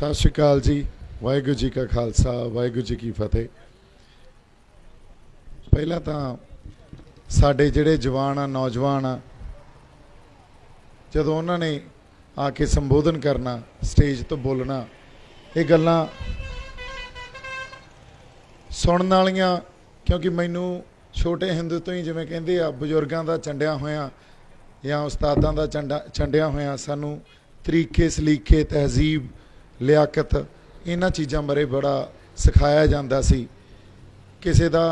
सत श्री अकाल जी। वाहिगुरू जी का खालसा वाहिगुरू जी की फतेह। पहला तो साडे जिहड़े जवान आ नौजवान आ जदों उन्होंने आके संबोधन करना स्टेज तो बोलना ये गल्लां सुनने वालियां, क्योंकि मैनू छोटे हिंदू तो ही जिवें कहिंदे आ बजुर्गों का चंडिया होया या उस्तादां का चंडिया होया सानू तरीके सलीके तहजीब लियाकत इन्हां चीज़ों बारे बड़ा सिखाया जाता सी। किसी का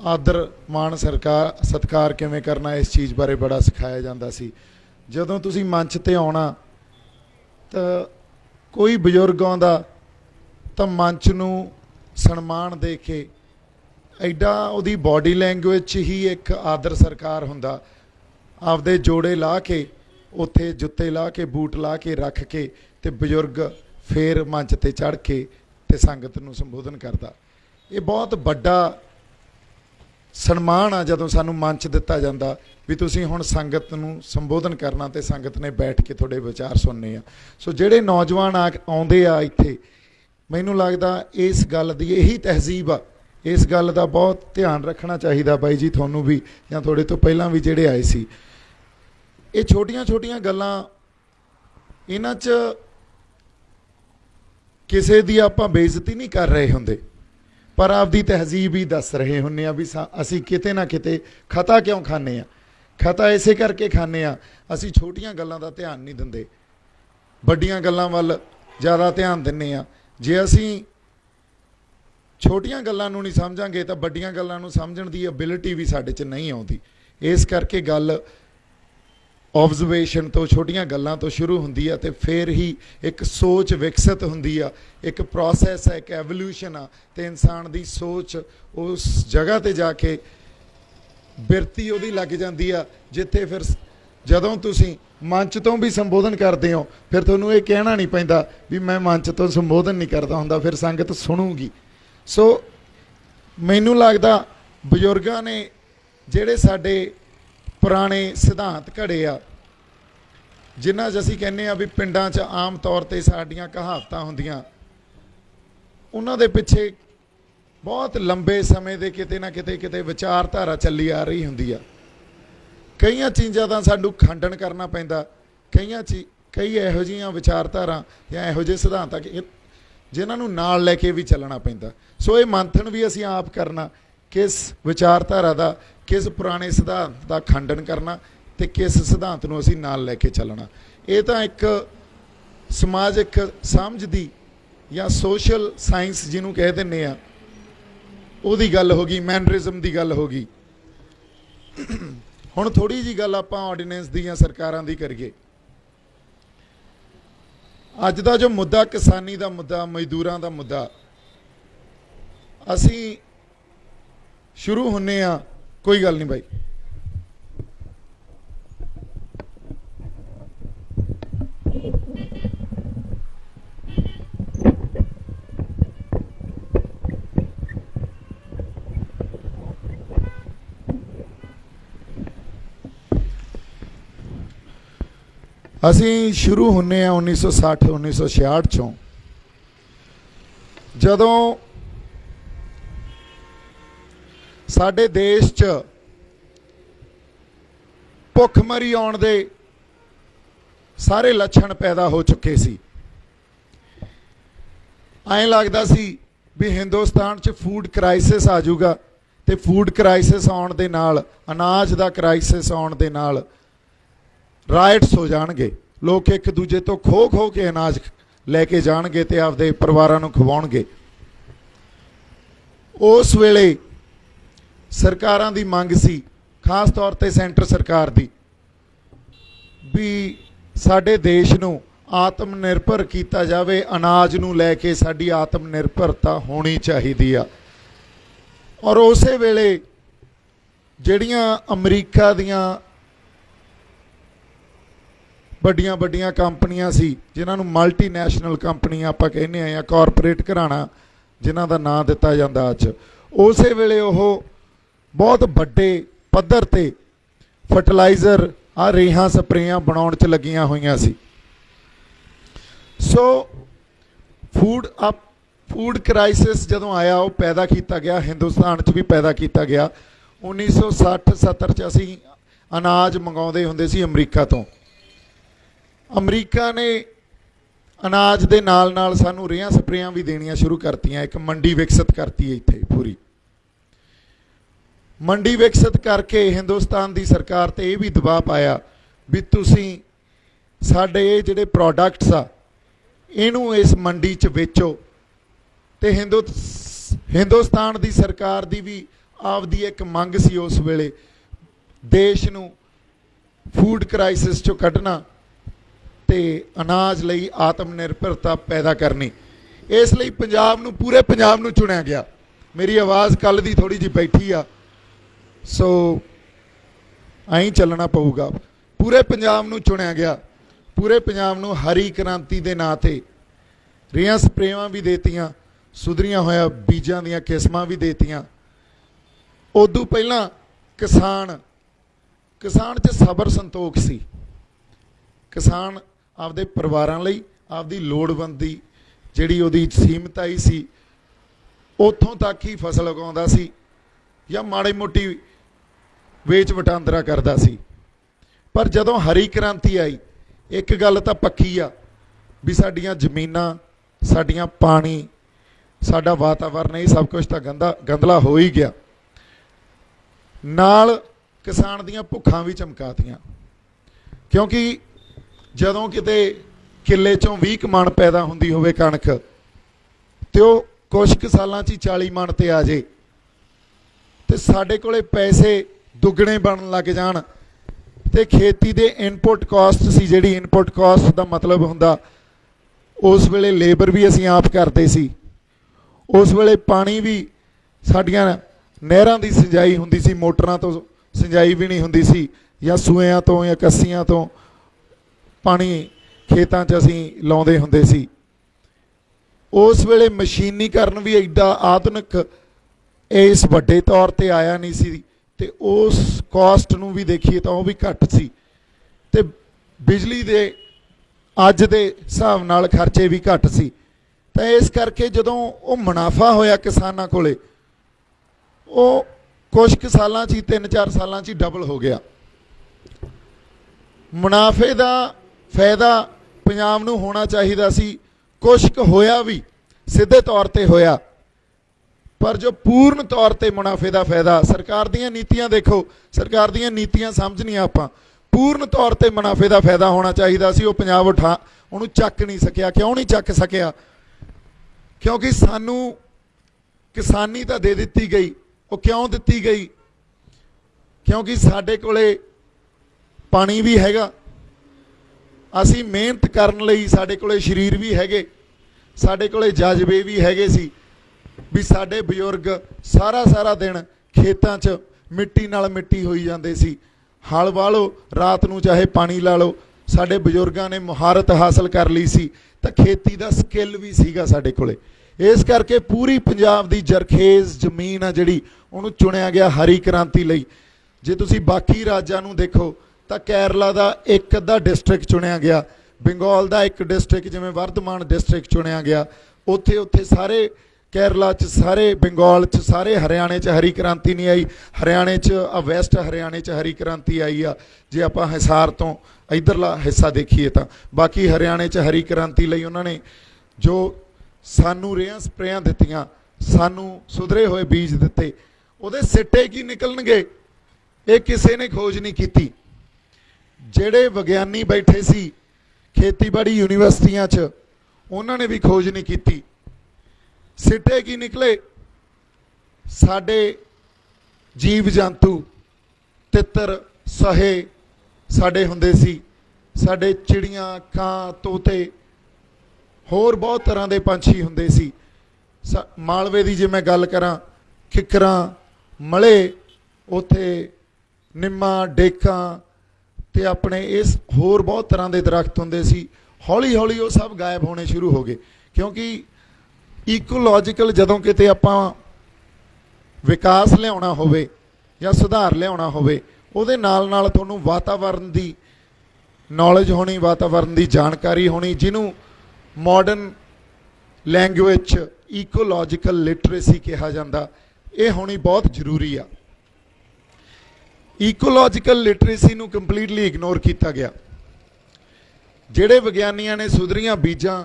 आदर मान सत्कार किवें करना इस चीज़ बारे बड़ा सिखाया जाता सी। जदों तुसीं मंच ते आउणा तो कोई बजुर्ग आउंदा तो मंच नूं सन्मान दे के एडा उहदी बॉडी लैंगुएज ही एक आदर सरकार हुंदा। आपदे जोड़े ला के उत्थे जुत्ते ला के बूट ला के रख के ते बजुर्ग फिर मंच ते चढ़ के ते संगत नूं संबोधन करदा। ये बहुत बड़ा सन्मान आ जदों सानूं मंच दिता जांदा भी तुसीं हुण संगत नूं संबोधन करना ते संगत ने बैठ के तुहाडे विचार सुनने आ। सो जिहड़े नौजवान आउंदे आ इत्थे मैनूं लगदा इस गल दी यही तहजीब आ। इस गल का बहुत ध्यान रखना चाहिए बाई जी, तुहानूं भी या थोड़े तो पहलां भी जिहड़े आए सी। ये छोटियां छोटियां गल्लां इन्हां च किसी दी आपां बेइज्जती नहीं कर रहे हुंदे, पर आपदी तहजीब ही दस रहे हुंदे आ भी असीं किते ना किते खता क्यों खाने आ। खता इसे करके खाने आ असीं छोटियां गल्लां दा ध्यान नहीं दिंदे, वड्डियां गल्लां वल ज़्यादा ध्यान दिंदे आ। जे असीं छोटियां गल्लां नूं नहीं समझांगे तो वड्डियां गल्लां नूं समझण दी एबिलिटी भी साडे च नहीं आउंदी। इस करके गल ऑब्जर्वेशन तो छोटियां गल्लां तो शुरू हुंदी है, तो फिर ही एक सोच विकसित हुंदी आ, एक प्रोसैस है, एक एवोल्यूशन आ, तो इंसान की सोच उस जगह ते जाके बिरती उहदी लग जांदी आ जिथे फिर जदों तुसीं मंच तो भी संबोधन करते हो फिर तुहानूं ये कहना नहीं पैंदा भी मैं मंच तो संबोधन नहीं करता हुंदा, फिर संगत सुणूगी। सो मैनूं लगदा बजुर्गां ने जिहड़े साडे पुराने सिद्धांत घड़े आ जिन्हां 'च असीं कहने आ भी पिंडां 'च आम तौर ते साडीआं कहावतां हुंदियां, उन्हां दे पिछे बहुत लंबे समय दे किते ना किते विचारधारा चली आ रही हुंदी आ। कईयां चीज़ां दा सानूं खंडन करना पैंदा, कई इहो जिहियां विचारधारा या इहो जिहे सिद्धांत जिन्हां नूं नाल लैके भी चलना पैंदा। सो ये मंथन भी असीं आप करना किस विचारधारा दा किस पुराने सिद्धांत का खंडन करना तो किस सिद्धांत नूं असीं नाल लैके चलना। ये तो एक समाजिक समझ दी या सोशल साइंस जिन्हों कह दिंदे आ उहदी गल हो गई, मैनरिज्म की गल हो गई। हुण थोड़ी जी गल आपां ऑर्डीनेंस दी या सरकारां दी करिए। अज दा जो मुद्दा किसानी का मुद्दा मजदूरां का मुद्दा असीं शुरू हुन्ने आ, कोई गल नहीं भाई। असीं शुरू हुन्ने आ 1960 1966 चों, जदों साडे देश च भुखमरी आउण दे सारे लक्षण पैदा हो चुके सी। ऐं लगदा सी भी हिंदुस्तान च फूड क्राइसिस आ जाऊगा, तो फूड क्राइसिस आउण दे नाल अनाज दा क्राइसिस आउण दे नाल राइट्स हो जाणगे, लोग एक दूजे तो खो खो के अनाज लैके जाणगे ते आपदे परिवारां नूं खवाउणगे। उस वेले सरकारां दी मंग सी, खास तौर ते सेंटर सरकार दी, भी साडे देश नूं आत्म निर्भर किया जाए, अनाज नूं लैके साडी आत्म निर्भरता होनी चाहिदी आ। और उस वेले जिहड़ियां अमरीका दियां बड़ियां बड़ियां कंपनियां सी जिन्हां नूं मल्टीनैशनल कंपनियां आपां कहने आ या कॉरपोरेट घराना जिन्हां दा नाम दिता जांदा अज, उस वेले ओह बहुत बड़े पद्धर ते फर्टिलाइज़र आ रेहां स्प्रेयां बनाउण च लगियां होईयां सी। सो फूड क्राइसिस जदों आया वो पैदा किया गया हिंदुस्तान च भी पैदा किया गया 1960-70 च असी अनाज मंगाउंदे हुंदे सी अमरीका तो। अमरीका ने अनाज दे नाल नाल सानू रेहां स्प्रेयां भी देनियां शुरू करतियां, एक मंडी विकसित करती है इत्थे पूरी। मंडी विकसित करके हिंदुस्तान की सरकार ते ये भी दबाव पाया भी तुसीं साडे ये जिहड़े प्रोडक्ट्स आ इनू इस मंडी च बेचो। ते हिंदुस्तान की सरकार की भी आपदी एक मंग सी उस वेले देश नू फूड क्राइसिस चों कढ़ना ते अनाज लई आत्म निर्भरता पैदा करनी। इसलिए पंजाब नू पूरे पंजाब नू चुनिया गया। मेरी आवाज़ कल दी थोड़ी जी बैठी आ, सो आई चलना पऊगा। पूरे पंजाब नू चुनिया गया। पूरे पंजाब नू हरी क्रांति के नाँ ते रेहां स्प्रेवां भी देतियां, सुधरियां होया बीजां दियां किस्मां भी देतियां। उदों पहलां किसान च सबर संतोख सी। किसान आपदे परिवारां लई आपदी लोड़वंदी जिहड़ी उहदी सीमताई सी उत्थों तक ही फसल उगाउंदा सी या माड़ी मोटी वेच वटांदरा करदा सी। पर जदों हरी क्रांति आई एक गल तां पक्की आ भी साडियां जमीनां, साडियां पानी, साडा वातावरण ये सब कुछ तां गंदला हो ही गया। नाल किसान दियां भुੱਖਾਂ भी चमकातियां, क्योंकि जदों किते किले चों 20 मण पैदा हुंदी होवे कणक ते वो कुछ क सालां 'च ही 40 मण ते आ जे ते साडे कोले पैसे दुगने बनन लग जाण ते खेती दे इनपुट कॉस्ट सी जिहड़ी इनपुट कॉस्ट दा मतलब हुंदा उस वेले लेबर भी असीं आप करते सी। उस वेले पानी भी साडियां नहरां दी सिंचाई हुंदी सी, मोटरां तो सिंचाई भी नहीं हुंदी सी या सूइयां तो या कस्सियां तो पानी खेतां 'च असीं लाउंदे हुंदे सी। उस वेले मशीनीकरण भी एडा आधुनिक इस वड्डे तौर ते आया नहीं सी ते उस कॉस्ट नूं भी देखीए तां वो भी घट सी ते बिजली दे अज दे हिसाब नाल खर्चे भी घट सी। तां इस करके जदों वो मुनाफा होया किसानां कोले वो कुछ क सालां 'च ही 3-4 सालां 'च ही डबल हो गया। मुनाफे का फायदा पंजाब नूं होना चाहिदा सी, कुछ क होया भी सीधे तौर ते होया, पर जो पूर्ण तौर ते मुनाफे का फायदा सरकार दीयां नीतियां देखो, सरकार दीयां नीतियां समझनियां आपां पूर्ण तौर ते मुनाफे का फायदा होना चाहिदा सी। वो पंजाब उठा उहनूं चक नहीं सकिया। क्यों नहीं चक सकिया? क्योंकि सानू किसानी तो दे दित्ती गई। वो क्यों दित्ती गई? क्योंकि साडे कोले पानी भी हैगा, असी मेहनत करन लई साडे कोले शरीर भी हैगे, साडे कोले जज्बे भी हैगे सी भी साडे बजुर्ग सारा सारा दिन खेतां 'च मिट्टी नाल मिट्टी होई जांदे सी। हल वाह लो, रात नूं चाहे पानी ला लो, साडे बजुर्गां ने मुहारत हासिल कर ली सी तां खेती दा स्किल भी सीगा साडे कोले। इस करके पूरी पंजाब दी जरखेज़ जमीन आ जिहड़ी उहनूं चुनिया गया हरी क्रांति लई। जे तुसीं बाकी राज्यां नूं देखो तां केरला दा एक अद्धा डिस्ट्रिक्ट चुनिया गया, बंगाल दा एक डिस्ट्रिक्ट जिवें वर्धमान डिस्ट्रिक्ट चुनिया गया, उत्थे उत्थे सारे केरला च, सारे बंगाल च, सारे हरियाणे च हरी क्रांति नहीं आई। हरियाणे च वैस्ट हरियाणे च हरी क्रांति आई आ जे आपां हिसार तो इधरला हिस्सा देखीए तां। बाकी हरियाणे च हरी क्रांति लई उन्होंने जो सानू रेहां स्प्रेयां दित्तियां, सानू सुधरे हुए बीज दिते, उहदे सिੱਟੇ की निकलणगे ये किसी ने खोज नहीं की। ਜਿਹੜੇ ਵਿਗਿਆਨੀ बैठे सी खेतीबाड़ी यूनीवर्सिटियां च उन्होंने भी खोज नहीं की। सिੱਟੇ की निकले? साडे जीव जंतु तितर सहे साडे हुंदे सी, साडे चिड़ियां, ਕਾਂ, तोते, होर बहुत तरह के पंछी हुंदे सी। मालवे की जे मैं गल करां, किकरां, मले, उत्थे निम्मा, डेकां ते अपने इस होर बहुत तरह के दरख्त हुंदे सी। हौली हौली वो सब गायब होने शुरू हो गए, क्योंकि ईकोलॉजिकल जदों किते आपां विकास लियाउणा होवे या सुधार लियाउणा होवे उहदे नाल नाल तुहानूं वातावरण की नॉलेज होनी, वातावरण की जानकारी होनी, जिन्हों मॉडर्न ਲੈਂਗੁਏਜ ਈਕੋਲੋਜੀਕਲ ਲਿਟਰੇਸੀ ਕਿਹਾ ਜਾਂਦਾ, ਇਹ ਹੋਣੀ ਬਹੁਤ ਜ਼ਰੂਰੀ ਆ। ਈਕੋਲੋਜੀਕਲ ਲਿਟਰੇਸੀ ਨੂੰ ਕੰਪਲੀਟਲੀ ਇਗਨੋਰ ਕੀਤਾ ਗਿਆ। ਜਿਹੜੇ ਵਿਗਿਆਨੀਆਂ ਨੇ ਸੁਧਰੀਆਂ ਬੀਜਾਂ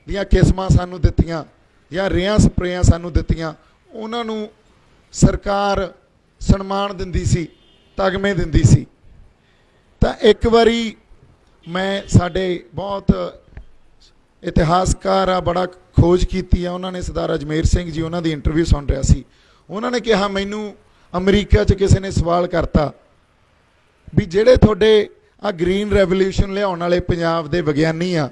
ਦੀਆਂ ਕਿਸਮਾਂ ਸਾਨੂੰ ਦਿੱਤੀਆਂ ਜਾਂ ਰੇਹਾਂ ਸਪਰੇਆਂ ਸਾਨੂੰ ਦਿੱਤੀਆਂ, ਉਹਨਾਂ ਨੂੰ ਸਰਕਾਰ ਸਨਮਾਨ ਦਿੰਦੀ ਸੀ, ਤਗਮੇ ਦਿੰਦੀ ਸੀ। ਤਾਂ ਇੱਕ ਵਾਰੀ ਮੈਂ ਸਾਡੇ ਬਹੁਤ ਇਤਿਹਾਸਕਾਰ ਆ, ਬੜਾ ਖੋਜ ਕੀਤੀ ਆ, ਉਹਨਾਂ ਨੇ ਸਰਦਾਰ ਅਜਮੇਰ ਸਿੰਘ ਜੀ, ਉਹਨਾਂ ਦੀ ਇੰਟਰਵਿਊ ਸੁਣ ਰਿਹਾ ਸੀ। ਉਹਨਾਂ ਨੇ ਕਿਹਾ, ਮੈਨੂੰ ਅਮਰੀਕਾ 'ਚ ਕਿਸੇ ਨੇ ਸਵਾਲ ਕਰਤਾ ਵੀ ਜਿਹੜੇ ਤੁਹਾਡੇ ਆ ਗ੍ਰੀਨ ਰੈਵੋਲਿਊਸ਼ਨ ਲਿਆਉਣ ਵਾਲੇ ਪੰਜਾਬ ਦੇ ਵਿਗਿਆਨੀ ਆ,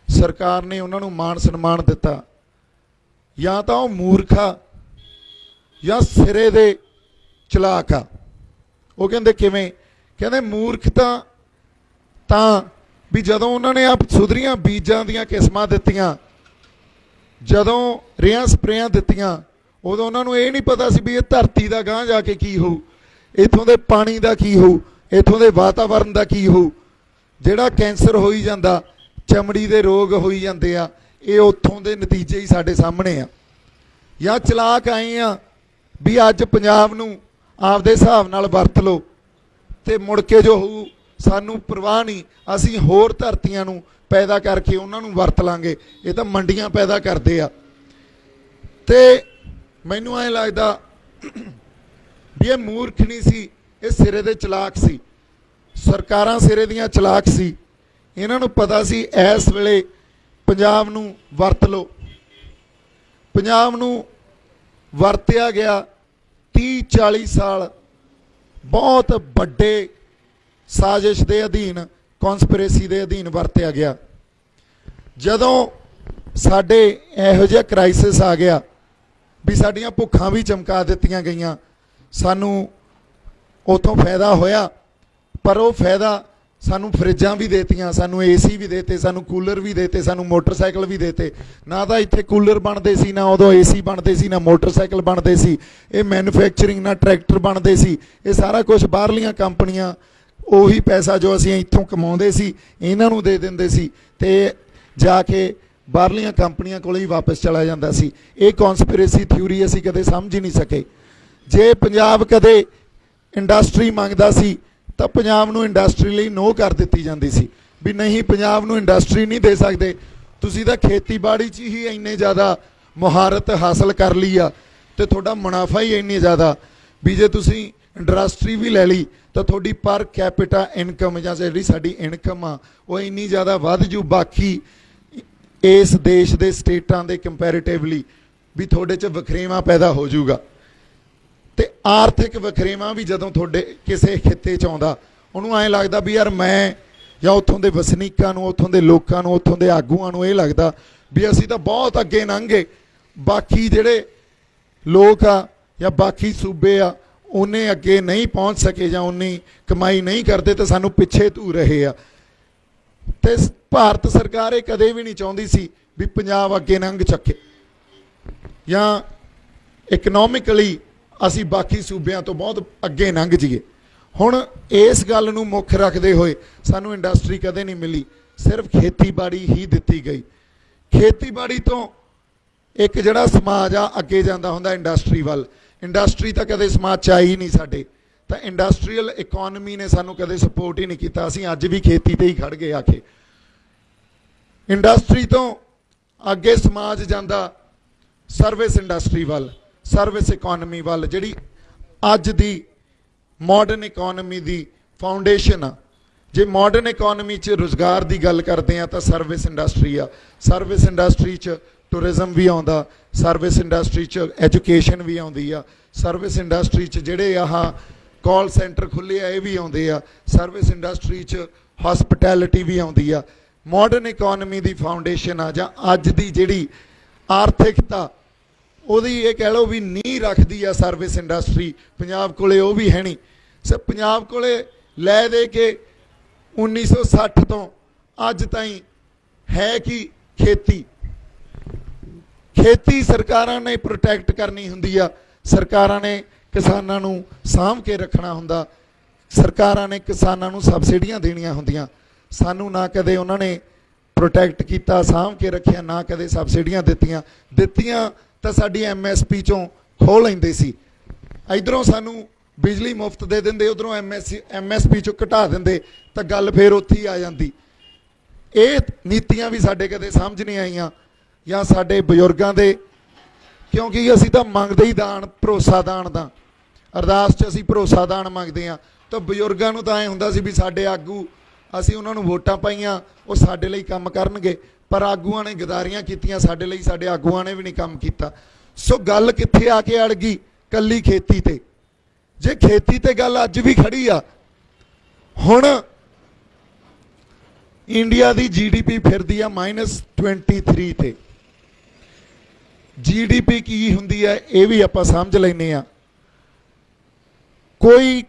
ਸਰਕਾਰ ਨੇ ਉਹਨਾਂ ਨੂੰ ਮਾਣ ਸਨਮਾਨ ਦਿੱਤਾ, ਜਾਂ ਤਾਂ ਉਹ ਮੂਰਖ ਆ ਜਾਂ ਸਿਰੇ ਦੇ ਚਲਾਕ ਆ। ਉਹ ਕਹਿੰਦੇ ਕਿਵੇਂ? ਕਹਿੰਦੇ ਮੂਰਖ ਤਾਂ ਵੀ ਜਦੋਂ ਉਹਨਾਂ ਨੇ ਆਪ ਸੁਧਰੀਆਂ ਬੀਜਾਂ ਦੀਆਂ ਕਿਸਮਾਂ ਦਿੱਤੀਆਂ, ਜਦੋਂ ਰੇਹਾਂ ਸਪਰੇਆਂ ਦਿੱਤੀਆਂ, ਉਦੋਂ ਉਹਨਾਂ ਨੂੰ ਇਹ ਨਹੀਂ ਪਤਾ ਸੀ ਵੀ ਇਹ ਧਰਤੀ ਦਾ ਗਾਂਹ ਜਾ ਕੇ ਕੀ ਹੋਊ, ਇੱਥੋਂ ਦੇ ਪਾਣੀ ਦਾ ਕੀ ਹੋਊ, ਇੱਥੋਂ ਦੇ ਵਾਤਾਵਰਨ ਦਾ ਕੀ ਹੋਊ। ਜਿਹੜਾ ਕੈਂਸਰ ਹੋਈ ਜਾਂਦਾ, ਚਮੜੀ ਦੇ ਰੋਗ ਹੋਈ ਜਾਂਦੇ ਆ, ਇਹ ਉੱਥੋਂ ਦੇ ਨਤੀਜੇ ਹੀ ਸਾਡੇ ਸਾਹਮਣੇ ਆ। ਜਾਂ ਚਲਾਕ ਆਏ ਆ ਵੀ ਅੱਜ ਪੰਜਾਬ ਨੂੰ ਆਪਦੇ ਹਿਸਾਬ ਨਾਲ ਵਰਤ ਲਓ ਤੇ ਮੁੜ ਕੇ ਜੋ ਹੋਊ ਸਾਨੂੰ ਪਰਵਾਹ ਨਹੀਂ, ਅਸੀਂ ਹੋਰ ਧਰਤੀਆਂ ਨੂੰ ਪੈਦਾ ਕਰਕੇ ਉਹਨਾਂ ਨੂੰ ਵਰਤ ਲਾਂਗੇ। ਇਹ ਤਾਂ ਮੰਡੀਆਂ ਪੈਦਾ ਕਰਦੇ ਆ। ਤੇ ਮੈਨੂੰ ਐਂ ਲੱਗਦਾ ਵੀ ਇਹ ਮੂਰਖ ਨਹੀਂ ਸੀ, ਇਹ ਸਿਰੇ ਦੇ ਚਲਾਕ ਸੀ। ਸਰਕਾਰਾਂ ਸਿਰੇ ਦੀਆਂ ਚਲਾਕ ਸੀ। ਇਹਨਾਂ ਨੂੰ ਪਤਾ ਸੀ ਇਸ ਵੇਲੇ ਪੰਜਾਬ ਨੂੰ ਵਰਤ ਲਓ। ਪੰਜਾਬ ਨੂੰ ਵਰਤਿਆ ਗਿਆ 30-40 ਸਾਲ ਬਹੁਤ ਵੱਡੇ ਸਾਜ਼ਿਸ਼ ਦੇ ਅਧੀਨ, ਕੌਨਸਪੀਰੇਸੀ ਦੇ ਅਧੀਨ ਵਰਤਿਆ ਗਿਆ। ਜਦੋਂ ਸਾਡੇ ਇਹੋ ਜਿਹਾ ਕ੍ਰਾਈਸਿਸ ਆ ਗਿਆ ਵੀ ਸਾਡੀਆਂ ਭੁੱਖਾਂ ਵੀ ਚਮਕਾ ਦਿੱਤੀਆਂ ਗਈਆਂ, ਸਾਨੂੰ ਉਤੋਂ ਫਾਇਦਾ ਹੋਇਆ, ਪਰ ਉਹ ਫਾਇਦਾ ਸਾਨੂੰ ਫਰਿੱਜਾਂ ਵੀ ਦੇਤੀਆਂ, ਸਾਨੂੰ ਏਸੀ ਵੀ ਦੇਤੇ, ਸਾਨੂੰ ਕੂਲਰ ਵੀ ਦੇਤੇ, ਸਾਨੂੰ ਮੋਟਰਸਾਈਕਲ ਵੀ ਦੇਤੇ। ਨਾ ਤਾਂ ਇੱਥੇ ਕੂਲਰ ਬਣਦੇ ਸੀ, ਨਾ ਉਦੋਂ ਏਸੀ ਬਣਦੇ ਸੀ, ਨਾ ਮੋਟਰਸਾਈਕਲ ਬਣਦੇ ਸੀ। ਇਹ ਮੈਨੂਫੈਕਚਰਿੰਗ, ਨਾ ਟਰੈਕਟਰ ਬਣਦੇ ਸੀ। ਇਹ ਸਾਰਾ ਕੁਝ ਬਾਹਰਲੀਆਂ ਕੰਪਨੀਆਂ ਉਹੀ ਪੈਸਾ ਜੋ ਅਸੀਂ ਇੱਥੋਂ ਕਮਾਉਂਦੇ ਸੀ ਇਹਨਾਂ ਨੂੰ ਦੇ ਦਿੰਦੇ ਸੀ ਤੇ ਜਾ ਕੇ ਬਾਹਰਲੀਆਂ ਕੰਪਨੀਆਂ ਕੋਲ ਹੀ ਵਾਪਸ ਚਲਾ ਜਾਂਦਾ ਸੀ। ਇਹ ਕੌਨਸਪੀਰੇਸੀ ਥਿਊਰੀ ਅਸੀਂ ਕਦੇ ਸਮਝ ਹੀ ਨਹੀਂ ਸਕੇ। ਜੇ ਪੰਜਾਬ ਕਦੇ ਇੰਡਸਟਰੀ ਮੰਗਦਾ ਸੀ ਤਾਂ ਪੰਜਾਬ ਨੂੰ ਇੰਡਸਟਰੀ ਲਈ ਨੋ ਕਰ ਦਿੱਤੀ ਜਾਂਦੀ ਸੀ ਵੀ ਨਹੀਂ, ਪੰਜਾਬ ਨੂੰ ਇੰਡਸਟਰੀ ਨਹੀਂ ਦੇ ਸਕਦੇ, ਤੁਸੀਂ ਤਾਂ ਖੇਤੀਬਾੜੀ 'ਚ ਹੀ ਇੰਨੇ ਜ਼ਿਆਦਾ ਮੁਹਾਰਤ ਹਾਸਲ ਕਰ ਲਈ ਆ ਤੇ ਤੁਹਾਡਾ ਮੁਨਾਫਾ ਹੀ ਇੰਨੀ ਜ਼ਿਆਦਾ ਵੀ ਜੇ ਤੁਸੀਂ ਇੰਡਸਟਰੀ ਵੀ ਲੈ ਲਈ ਤਾਂ ਤੁਹਾਡੀ ਪਰ ਕੈਪੀਟਾ ਇਨਕਮ ਜਾਂ ਜਿਹੜੀ ਸਾਡੀ ਇਨਕਮ ਆ ਉਹ ਇੰਨੀ ਜ਼ਿਆਦਾ ਵੱਧ ਜੂ ਬਾਕੀ ਇਸ ਦੇਸ਼ ਦੇ ਸਟੇਟਾਂ ਦੇ ਕੰਪੈਰੀਟਿਵਲੀ, ਵੀ ਤੁਹਾਡੇ 'ਚ ਵਖਰੇਵਾਂ ਪੈਦਾ ਹੋ ਜਾਊਗਾ। ਤੇ ਆਰਥਿਕ ਵਖਰੇਵਾਂ ਵੀ ਜਦੋਂ ਤੁਹਾਡੇ ਕਿਸੇ ਖਿੱਤੇ 'ਚ ਆਉਂਦਾ, ਉਹਨੂੰ ਐਂ ਲੱਗਦਾ ਵੀ ਯਾਰ ਮੈਂ ਜਾਂ ਉੱਥੋਂ ਦੇ ਵਸਨੀਕਾਂ ਨੂੰ, ਉੱਥੋਂ ਦੇ ਲੋਕਾਂ ਨੂੰ, ਉੱਥੋਂ ਦੇ ਆਗੂਆਂ ਨੂੰ ਇਹ ਲੱਗਦਾ ਵੀ ਅਸੀਂ ਤਾਂ ਬਹੁਤ ਅੱਗੇ ਲੰਘ ਗਏ, ਬਾਕੀ ਜਿਹੜੇ ਲੋਕ ਆ ਜਾਂ ਬਾਕੀ ਸੂਬੇ ਆ ਉਹਨੇ ਅੱਗੇ ਨਹੀਂ ਪਹੁੰਚ ਸਕੇ ਜਾਂ ਉਨੀ ਕਮਾਈ ਨਹੀਂ ਕਰਦੇ ਤੇ ਸਾਨੂੰ ਪਿੱਛੇ ਧੂ ਰਹੇ ਆ। ਤੇ ਭਾਰਤ ਸਰਕਾਰ ਇਹ ਕਦੇ ਵੀ ਨਹੀਂ ਚਾਹੁੰਦੀ ਸੀ ਵੀ ਪੰਜਾਬ ਅੱਗੇ ਲੰਘ ਚੱਕੇ ਜਾਂ ਇਕਨੋਮਿਕਲੀ ਅਸੀਂ ਬਾਕੀ ਸੂਬਿਆਂ ਤੋਂ ਬਹੁਤ ਅੱਗੇ ਲੰਘ ਜਾਈਏ। ਹੁਣ ਇਸ ਗੱਲ ਨੂੰ ਮੁੱਖ ਰੱਖਦੇ ਹੋਏ ਸਾਨੂੰ ਇੰਡਸਟਰੀ ਕਦੇ ਨਹੀਂ ਮਿਲੀ, ਸਿਰਫ ਖੇਤੀਬਾੜੀ ਹੀ ਦਿੱਤੀ ਗਈ। ਖੇਤੀਬਾੜੀ ਤੋਂ ਇੱਕ ਜਿਹੜਾ ਸਮਾਜ ਆ ਅੱਗੇ ਜਾਂਦਾ ਹੁੰਦਾ ਇੰਡਸਟਰੀ ਵੱਲ। ਇੰਡਸਟਰੀ ਤਾਂ ਕਦੇ ਸਮਾਜ 'ਚ ਆਈ ਨਹੀਂ ਸਾਡੇ, ਤਾਂ ਇੰਡਸਟਰੀਅਲ ਇਕੋਨਮੀ ਨੇ ਸਾਨੂੰ ਕਦੇ ਸਪੋਰਟ ਹੀ ਨਹੀਂ ਕੀਤਾ। ਅਸੀਂ ਅੱਜ ਵੀ ਖੇਤੀ ਤੇ ਹੀ ਖੜ ਗਏ ਆ ਕੇ। ਇੰਡਸਟਰੀ ਤੋਂ ਅੱਗੇ ਸਮਾਜ ਜਾਂਦਾ ਸਰਵਿਸ ਇੰਡਸਟਰੀ ਵੱਲ, ਸਰਵਿਸ ਇਕੋਨਮੀ ਵੱਲ, ਜਿਹੜੀ ਅੱਜ ਦੀ ਮਾਡਰਨ ਇਕੋਨਮੀ ਦੀ ਫਾਊਂਡੇਸ਼ਨ ਆ। ਜੇ ਮਾਡਰਨ ਇਕੋਨਮੀ 'ਚ ਰੁਜ਼ਗਾਰ ਦੀ ਗੱਲ ਕਰਦੇ ਆ ਤਾਂ ਸਰਵਿਸ ਇੰਡਸਟਰੀ ਆ। ਸਰਵਿਸ ਇੰਡਸਟਰੀ 'ਚ ਟੂਰਿਜ਼ਮ ਵੀ ਆਉਂਦਾ, ਸਰਵਿਸ ਇੰਡਸਟਰੀ 'ਚ ਐਜੂਕੇਸ਼ਨ ਵੀ ਆਉਂਦੀ ਆ, ਸਰਵਿਸ ਇੰਡਸਟਰੀ 'ਚ ਜਿਹੜੇ ਆਹ ਕਾਲ ਸੈਂਟਰ ਖੁੱਲ੍ਹੇ ਆ ਇਹ ਵੀ ਆਉਂਦੇ ਆ, ਸਰਵਿਸ ਇੰਡਸਟਰੀ 'ਚ ਹਸਪਿਟੈਲਿਟੀ ਵੀ ਆਉਂਦੀ ਆ। ਮਾਡਰਨ ਇਕੋਨਮੀ ਦੀ ਫਾਊਂਡੇਸ਼ਨ ਆ ਜਾਂ ਅੱਜ ਦੀ ਜਿਹੜੀ ਆਰਥਿਕਤਾ ਉਹਦੀ ਇਹ ਕਹਿ ਲਓ ਵੀ ਨੀਂਹ ਰੱਖਦੀ ਆ ਸਰਵਿਸ ਇੰਡਸਟਰੀ। ਪੰਜਾਬ ਕੋਲੇ ਉਹ ਵੀ ਹੈ ਨਹੀਂ। ਸਰ ਪੰਜਾਬ ਕੋਲੇ ਲੈ ਦੇ ਕੇ 1960 ਤੋਂ ਅੱਜ ਤਾਈਂ ਹੈ ਕਿ ਖੇਤੀ। ਖੇਤੀ ਸਰਕਾਰਾਂ ਨੇ ਪ੍ਰੋਟੈਕਟ ਕਰਨੀ ਹੁੰਦੀ ਆ, ਸਰਕਾਰਾਂ ਨੇ ਕਿਸਾਨਾਂ ਨੂੰ ਸਾਂਭ ਕੇ ਰੱਖਣਾ ਹੁੰਦਾ, ਸਰਕਾਰਾਂ ਨੇ ਕਿਸਾਨਾਂ ਨੂੰ ਸਬਸਿਡੀਆਂ ਦੇਣੀਆਂ ਹੁੰਦੀਆਂ। ਸਾਨੂੰ ਨਾ ਕਦੇ ਉਹਨਾਂ ਨੇ प्रोटैक्ट किया, साਂਭ के रखिया, ना कदे सबसिडियां दित्तियां तो साडी MSP चों खो लैंदे सी। इधरों सानू बिजली मुफ्त दे देंदे, उधरों MSP चों घटा देंदे, तो गल फिर उत्थे ही आ जाती। ये नीतियां भी साडे कदे समझ नहीं आईयां या साडे बजुर्गां दे, क्योंकि असीं तां मंगदे ही दान, भरोसा दान दा, अरदास च असीं भरोसा दान मंगदे आ। तो बजुर्गां नूं तां ऐ हुंदा सी भी साडे आगू, असीं उन्हां नूं वोटां पाईयां, वो साडे लई काम करनगे, पर आगूआं ने गदारियां कीतियां साडे लई, साडे आगूआं ने भी नहीं काम कीता। सो गल कित्थे आके अड़ गई? कल्ली खेती ते। जे खेती ते गल अज भी खड़ी आ, हुण इंडिया दी GDP फिरदी आ -23 ते। GDP की हुंदी है ये भी आपां समझ लैने आ। कोई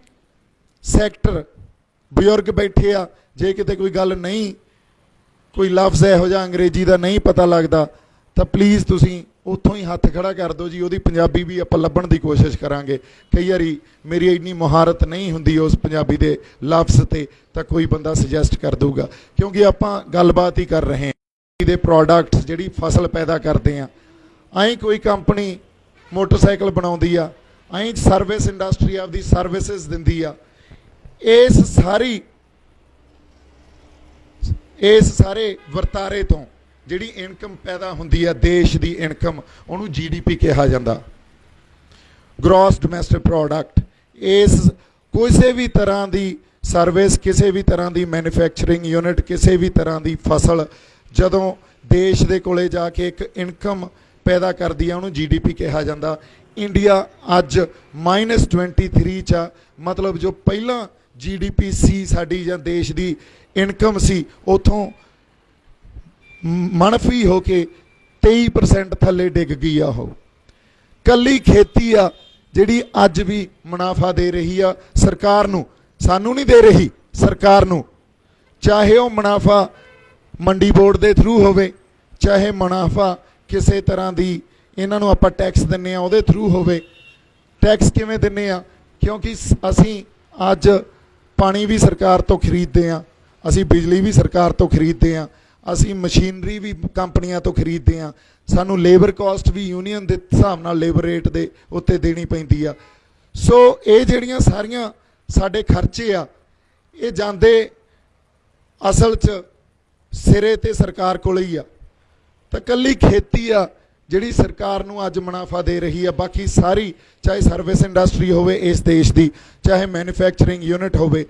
सैक्टर बजुर्ग बैठे आ, जे किते कोई गल नहीं, कोई लफ्ज़ इहो जिहा अंग्रेजी का नहीं पता लगता, तो प्लीज़ तुसीं उत्थों ही हत्थ खड़ा कर दो जी, ਉਹਦੀ ਪੰਜਾਬੀ भी आपां ਲੱਭਣ ਦੀ कोशिश करांगे। कई वारी मेरी इन्नी मुहारत नहीं हुंदी उस पंजाबी दे लफ्ज़ ते, तो कोई बंदा सुजैसट कर दूगा, क्योंकि आपां गलबात ही कर रहे हैं दे प्रोडक्ट जिहड़ी फसल पैदा करते हैं। आई कोई कंपनी मोटरसाइकिल बनाउंदी आ, आई सर्विस इंडस्ट्री आपदी सर्विसिज दिंदी आ। इस सारे वरतारे तो जिहड़ी इनकम पैदा हुंदी आ, देश दी इनकम, उहनूं GDP कहा जांदा, ग्रॉस डोमैसटिक प्रोडक्ट। इस किसी भी तरह की सर्विस, किसी भी तरह की मैन्युफैक्चरिंग यूनिट, किसी भी तरह की फसल जदों देश दे कोले जाके एक इनकम पैदा करदी है, उहनूं GDP कहा जांदा। इंडिया अज -23 च, मतलब जो पहला GDP सी साडी जां देश की इनकम सी, उतों मनफी होके 23% थले डिग गई आ। कल्ली खेती आ जिहड़ी अज भी मुनाफा दे रही आ सरकार नूं, सानू नहीं दे रही, सरकार नूं। चाहे वह मुनाफा मंडी बोर्ड के थ्रू होवे, चाहे मुनाफा किसी तरह की इन्हां नूं आपां टैक्स दिन्ने आ उहदे थ्रू होवे। टैक्स किवें दिन्ने आ? क्योंकि असीं अज पानी भी सरकार तो खरीदते हैं, असी बिजली भी सरकार तो खरीदते हैं, असी मशीनरी भी कंपनियां तो खरीदते हैं, सानू लेबर कॉस्ट भी यूनीयन के हिसाब नाल लेबर रेट दे उत्ते देनी पैंदी आ। सो ये जिहड़ियां सारियां साडे खर्चे आ, ये जांदे असल च सिरे ते सरकार कोल ही आ। तो कल्ली खेती आ जिहड़ी सरकार नूं अज मुनाफा दे रही है, बाकी सारी चाहे सर्विस इंडस्ट्री होवे इस देश की, चाहे मैन्युफैक्चरिंग यूनिट होवे,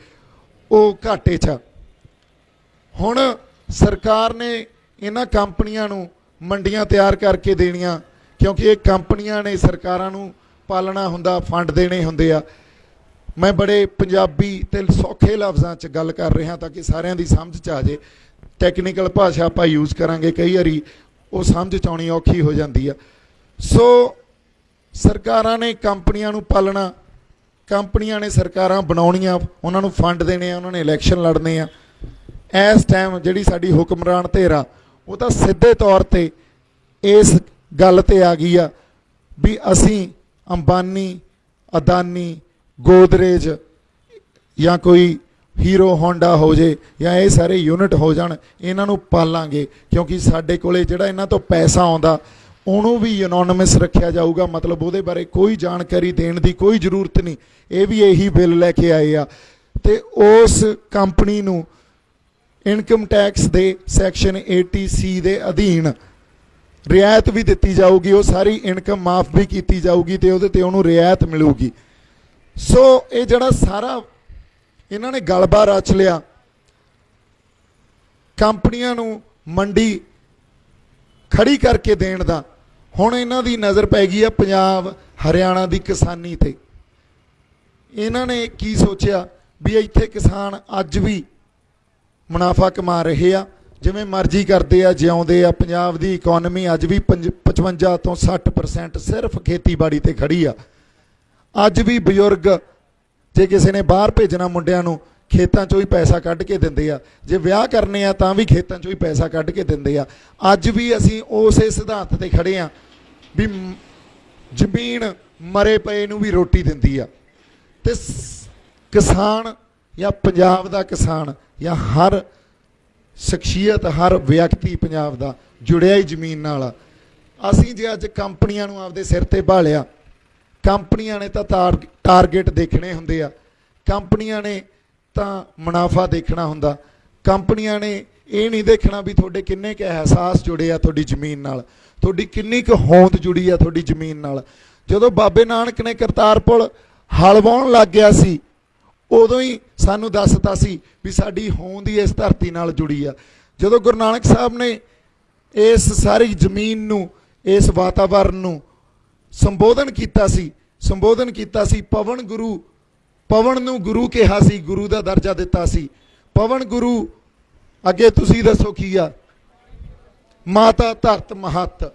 वो घाटे च। हुण सरकार ने इन्हां कंपनियां नूं मंडियां तैयार करके देनियां, क्योंकि ये कंपनियां ने सरकारां नूं पालना हुंदा, फंड देने हुंदे आ। मैं बड़े पंजाबी ते सौखे लफ्ज़ां च गल कर रहा ताकि सारिਆਂ ਦੀ समझ च आ जाए। टैक्नीकल भाषा आपां यूज़ करांगे, कई वारी वो समझ च आउणी औखी हो जाती है। सो सरकारां ने कंपनियां नूं पालना, कंपनियां ने सरकारां बनाउणियां, उन्हां नूं फंड देने, उन्होंने इलैक्शन लड़ने आ। इस टाइम जिहड़ी साडी हुक्मरान धिर आ, वो तो सीधे तौर पर इस गल ते आ गई आ भी असीं अंबानी, अदानी, गोदरेज या कोई हीरो होंडा हो जाए या ये सारे यूनिट हो जाण, इन्हां नूं पालांगे, क्योंकि साडे कोले जिहड़ा इन्हां तो पैसा आउंदा उहनूं भी यूनोनिमस रखिया जाऊगा, मतलब उहदे बारे कोई जानकारी देण दी कोई जरूरत नहीं। ये भी यही बिल लैके आए आ ते उस कंपनी नूं इनकम टैक्स दे सैक्शन 80C दे अधीन रियायत भी दी जाऊगी, वो सारी इनकम माफ़ भी की जाऊगी तो उहदे ते उहनूं रियायत मिलूगी। सो ये जिहड़ा सारा इन्हां ने गलबा रच लिया, कंपनियां नूं मंडी खड़ी करके देण दा, हुण इन्हां दी नज़र पै गई है पंजाब हरियाणा दी किसानी ते। इन्हां ने की सोचिया भी इत्थे किसान अज भी मुनाफा कमा रहे आ, जिवें मर्जी करते आ, जिउंदे आ। पंजाब दी इकोनमी अज भी 55 तो 60% सिर्फ खेतीबाड़ी ते खड़ी आ। अज भी बजुर्ग जे किसी ने बाहर भेजना मुंडिਆਂ ਨੂੰ खेतों चों ही पैसा कढ़ के दिंदे आ, जे विआह करने आ तां भी खेतों चों ही पैसा कढ़ के दिंदे आ। अज भी असीं उस सिद्धांत ते खड़े आ भी जमीन मरे पए नूं भी रोटी दिंदी आ। ते किसान या पंजाब दा किसान या हर ਸ਼ਖਸੀਅਤ ਹਰ ਵਿਅਕਤੀ ਪੰਜਾਬ ਦਾ ਜੁੜਿਆ ਹੀ ਜ਼ਮੀਨ ਨਾਲ ਆ। ਅਸੀਂ ਜੇ ਅੱਜ ਕੰਪਨੀਆਂ ਨੂੰ ਆਪਦੇ ਸਿਰ ਤੇ ਭਾਲਿਆ, ਕੰਪਨੀਆਂ ਨੇ ਤਾਂ ਟਾਰਗੇਟ ਦੇਖਣੇ ਹੁੰਦੇ ਆ, ਕੰਪਨੀਆਂ ਨੇ ਤਾਂ ਮੁਨਾਫਾ ਦੇਖਣਾ ਹੁੰਦਾ, ਕੰਪਨੀਆਂ ਨੇ ਇਹ ਨਹੀਂ ਦੇਖਣਾ ਵੀ ਤੁਹਾਡੇ ਕਿੰਨੇ ਕੁ ਅਹਿਸਾਸ ਜੁੜੇ ਆ ਤੁਹਾਡੀ ਜ਼ਮੀਨ ਨਾਲ, ਤੁਹਾਡੀ ਕਿੰਨੀ ਕੁ ਹੋਂਦ ਜੁੜੀ ਆ ਤੁਹਾਡੀ ਜ਼ਮੀਨ ਨਾਲ। ਜਦੋਂ ਬਾਬੇ ਨਾਨਕ ਨੇ ਕਰਤਾਰਪੁਰ ਹਲ ਵਾਹੁਣ ਲੱਗ ਗਿਆ ਸੀ, ਉਦੋਂ ਹੀ ਸਾਨੂੰ ਦੱਸਤਾ ਸੀ ਵੀ ਸਾਡੀ ਹੋਂਦ ਹੀ ਇਸ ਧਰਤੀ ਨਾਲ ਜੁੜੀ ਆ। ਜਦੋਂ ਗੁਰੂ ਨਾਨਕ ਸਾਹਿਬ ਨੇ ਇਸ ਸਾਰੀ ਜ਼ਮੀਨ ਨੂੰ, ਇਸ ਵਾਤਾਵਰਨ ਨੂੰ ਸੰਬੋਧਨ ਕੀਤਾ ਸੀ, ਪਵਨ ਨੂੰ ਗੁਰੂ ਕਿਹਾ ਸੀ, ਗੁਰੂ ਦਾ ਦਰਜਾ ਦਿੱਤਾ ਸੀ। ਪਵਨ ਗੁਰੂ, ਅੱਗੇ ਤੁਸੀਂ ਦੱਸੋ ਕੀ ਆ? ਮਾਤਾ ਧਰਤ ਮਹੱਤ,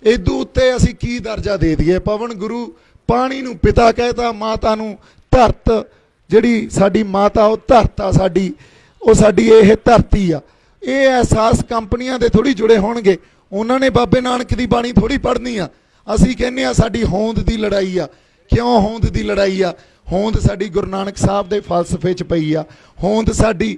ਇਦੋਂ ਉੱਤੇ ਅਸੀਂ ਕੀ ਦਰਜਾ ਦੇ ਦਈਏ? ਪਵਨ ਗੁਰੂ, ਪਾਣੀ ਨੂੰ ਪਿਤਾ ਕਹਿਤਾ, ਮਾਤਾ ਨੂੰ ਧਰਤ, ਜਿਹੜੀ ਸਾਡੀ ਮਾਤਾ ਉਹ ਧਰਤ ਆ ਸਾਡੀ, ਉਹ ਸਾਡੀ ਇਹ ਧਰਤੀ ਆ। ਇਹ ਅਹਿਸਾਸ ਕੰਪਨੀਆਂ ਦੇ ਥੋੜ੍ਹੀ ਜੁੜੇ ਹੋਣਗੇ, ਉਹਨਾਂ ਨੇ ਬਾਬੇ ਨਾਨਕ ਦੀ ਬਾਣੀ ਥੋੜ੍ਹੀ ਪੜ੍ਹਨੀ ਆ। ਅਸੀਂ ਕਹਿੰਦੇ ਆ ਸਾਡੀ ਹੋਂਦ ਦੀ ਲੜਾਈ ਆ। ਕਿਉਂ ਹੋਂਦ ਦੀ ਲੜਾਈ ਆ? ਹੋਂਦ ਸਾਡੀ ਗੁਰੂ ਨਾਨਕ ਸਾਹਿਬ ਦੇ ਫਲਸਫੇ 'ਚ ਪਈ ਆ। ਹੋਂਦ ਸਾਡੀ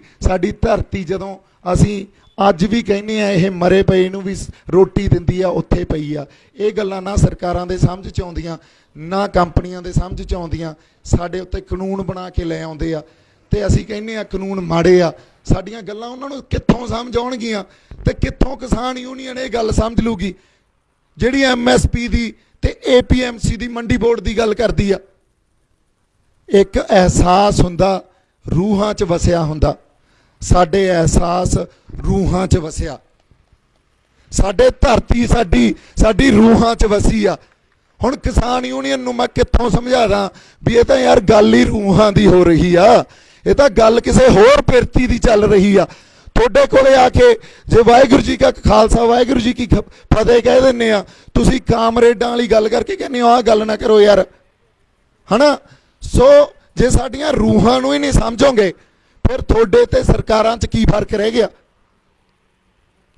ਧਰਤੀ, ਜਦੋਂ ਅਸੀਂ ਅੱਜ ਵੀ ਕਹਿੰਦੇ ਆ ਇਹ ਮਰੇ ਪਏ ਨੂੰ ਵੀ ਰੋਟੀ ਦਿੰਦੀ ਆ, ਉੱਥੇ ਪਈ ਆ। ਇਹ ਗੱਲਾਂ ਨਾ ਸਰਕਾਰਾਂ ਦੇ ਸਮਝ 'ਚ ਆਉਂਦੀਆਂ, ਨਾ ਕੰਪਨੀਆਂ ਦੇ ਸਮਝ 'ਚ ਆਉਂਦੀਆਂ। ਸਾਡੇ ਉੱਤੇ ਕਾਨੂੰਨ ਬਣਾ ਕੇ ਲੈ ਆਉਂਦੇ ਆ ਤੇ ਅਸੀਂ ਕਹਿੰਦੇ ਆ ਕਾਨੂੰਨ ਮਾੜੇ ਆ। ਸਾਡੀਆਂ ਗੱਲਾਂ ਉਹਨਾਂ ਨੂੰ ਕਿੱਥੋਂ ਸਮਝ ਆਉਣਗੀਆਂ ਤੇ ਕਿੱਥੋਂ ਕਿਸਾਨ ਯੂਨੀਅਨ ਇਹ ਗੱਲ ਸਮਝ ਲੂਗੀ ਜਿਹੜੀ MSP ਦੀ ਤੇ APMC ਦੀ ਮੰਡੀ ਬੋਰਡ ਦੀ ਗੱਲ ਕਰਦੀ ਆ। ਇੱਕ ਅਹਿਸਾਸ ਹੁੰਦਾ, ਰੂਹਾਂ 'ਚ ਵਸਿਆ ਹੁੰਦਾ। ਸਾਡੇ ਅਹਿਸਾਸ ਰੂਹਾਂ 'ਚ ਵਸਿਆ, ਸਾਡੇ ਧਰਤੀ ਸਾਡੀ ਰੂਹਾਂ 'ਚ ਵਸੀ ਆ। ਹੁਣ ਕਿਸਾਨ ਯੂਨੀਅਨ ਨੂੰ ਮੈਂ ਕਿੱਥੋਂ ਸਮਝਾ ਦਾਂ ਵੀ ਇਹ ਤਾਂ ਯਾਰ ਗੱਲ ਹੀ ਰੂਹਾਂ ਦੀ ਹੋ ਰਹੀ ਆ, ਇਹ ਤਾਂ ਗੱਲ ਕਿਸੇ ਹੋਰ ਪਿਰਤੀ ਦੀ ਚੱਲ ਰਹੀ ਆ। ਤੁਹਾਡੇ ਕੋਲੇ ਆ ਕੇ ਜੇ ਵਾਹਿਗੁਰੂ ਜੀ ਕਾ ਖਾਲਸਾ ਵਾਹਿਗੁਰੂ ਜੀ ਕੀ ਫਤਿਹ ਕਹਿ ਦਿੰਦੇ ਆ, ਤੁਸੀਂ ਕਾਮਰੇਡਾਂ ਵਾਲੀ ਗੱਲ ਕਰਕੇ ਕਹਿੰਦੇ ਹੋ ਆਹ ਗੱਲ ਨਾ ਕਰੋ ਯਾਰ, ਹਨਾ। ਸੋ ਜੇ ਸਾਡੀਆਂ ਰੂਹਾਂ ਨੂੰ ਹੀ ਨਹੀਂ ਸਮਝੋਗੇ, ਫਿਰ ਤੁਹਾਡੇ ਤੇ ਸਰਕਾਰਾਂ 'ਚ ਕੀ ਫਰਕ ਰਹਿ ਗਿਆ?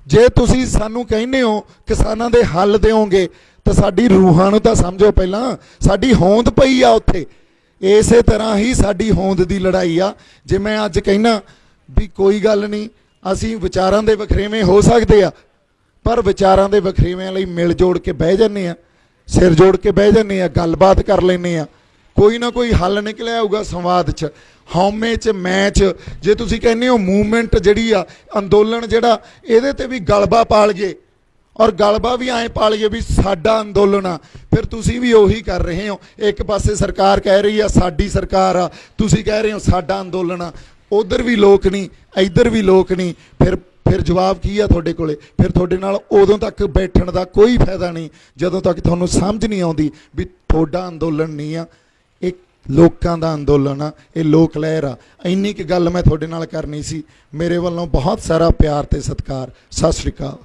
ਜੇ ਤੁਸੀਂ ਸਾਨੂੰ ਕਹਿੰਦੇ ਹੋ ਕਿਸਾਨਾਂ ਦੇ ਹੱਲ ਦਿਓਗੇ ਤਾਂ ਸਾਡੀ ਰੂਹਾਂ ਨੂੰ ਤਾਂ ਸਮਝੋ ਪਹਿਲਾਂ, ਸਾਡੀ ਹੋਂਦ ਪਈ ਆ ਉੱਥੇ। ਇਸੇ ਤਰ੍ਹਾਂ ਹੀ ਸਾਡੀ ਹੋਂਦ ਦੀ ਲੜਾਈ ਆ। ਜੇ ਮੈਂ ਅੱਜ ਕਹਿਣਾ ਵੀ ਕੋਈ ਗੱਲ ਨਹੀਂ, ਅਸੀਂ ਵਿਚਾਰਾਂ ਦੇ ਵਖਰੇਵੇਂ ਹੋ ਸਕਦੇ ਆ, ਪਰ ਵਿਚਾਰਾਂ ਦੇ ਵਖਰੇਵਿਆਂ ਲਈ ਮਿਲ ਜੋੜ ਕੇ ਬਹਿ ਜਾਂਦੇ ਆ, ਸਿਰ ਜੋੜ ਕੇ ਬਹਿ ਜਾਂਦੇ ਆ, ਗੱਲਬਾਤ ਕਰ ਲੈਂਦੇ ਆ, ਕੋਈ ਨਾ ਕੋਈ ਹੱਲ ਨਿਕਲਿਆ ਆਊਗਾ ਸੰਵਾਦ 'ਚ, ਹਉਮੈ 'ਚ, ਮੈਂ 'ਚ। ਜੇ ਤੁਸੀਂ ਕਹਿੰਦੇ ਹੋ ਮੂਵਮੈਂਟ ਜਿਹੜੀ ਆ, ਅੰਦੋਲਨ ਜਿਹੜਾ, ਇਹਦੇ ਤੇ ਵੀ ਗਲਬਾ ਪਾਲ ਗਏ, ਔਰ ਗਲਬਾ ਵੀ ਐਂ ਪਾਲ ਗਏ ਵੀ ਸਾਡਾ ਅੰਦੋਲਨ ਆ, ਫਿਰ ਤੁਸੀਂ ਵੀ ਉਹੀ ਕਰ ਰਹੇ ਹੋ। ਇੱਕ ਪਾਸੇ ਸਰਕਾਰ ਕਹਿ ਰਹੀ ਆ ਸਾਡੀ ਸਰਕਾਰ ਆ, ਤੁਸੀਂ ਕਹਿ ਰਹੇ ਹੋ ਸਾਡਾ ਅੰਦੋਲਨ ਆ। ਉਧਰ ਵੀ ਲੋਕ ਨਹੀਂ, ਇੱਧਰ ਵੀ ਲੋਕ ਨਹੀਂ, ਫਿਰ ਜਵਾਬ ਕੀ ਆ ਤੁਹਾਡੇ ਕੋਲੇ? ਫਿਰ ਤੁਹਾਡੇ ਨਾਲ ਉਦੋਂ ਤੱਕ ਬੈਠਣ ਦਾ ਕੋਈ ਫਾਇਦਾ ਨਹੀਂ ਜਦੋਂ ਤੱਕ ਤੁਹਾਨੂੰ ਸਮਝ ਨਹੀਂ ਆਉਂਦੀ ਵੀ ਤੁਹਾਡਾ ਅੰਦੋਲਨ ਨਹੀਂ ਆ, ਇਹ ਲੋਕਾਂ ਦਾ ਅੰਦੋਲਨ ਆ, ਇਹ ਲੋਕ ਲਹਿਰ ਆ। ਇੰਨੀ ਕੁ ਗੱਲ ਮੈਂ ਤੁਹਾਡੇ ਨਾਲ ਕਰਨੀ ਸੀ। ਮੇਰੇ ਵੱਲੋਂ ਬਹੁਤ ਸਾਰਾ ਪਿਆਰ ਤੇ ਸਤਿਕਾਰ। ਸਤਿ ਸ਼੍ਰੀ ਅਕਾਲ।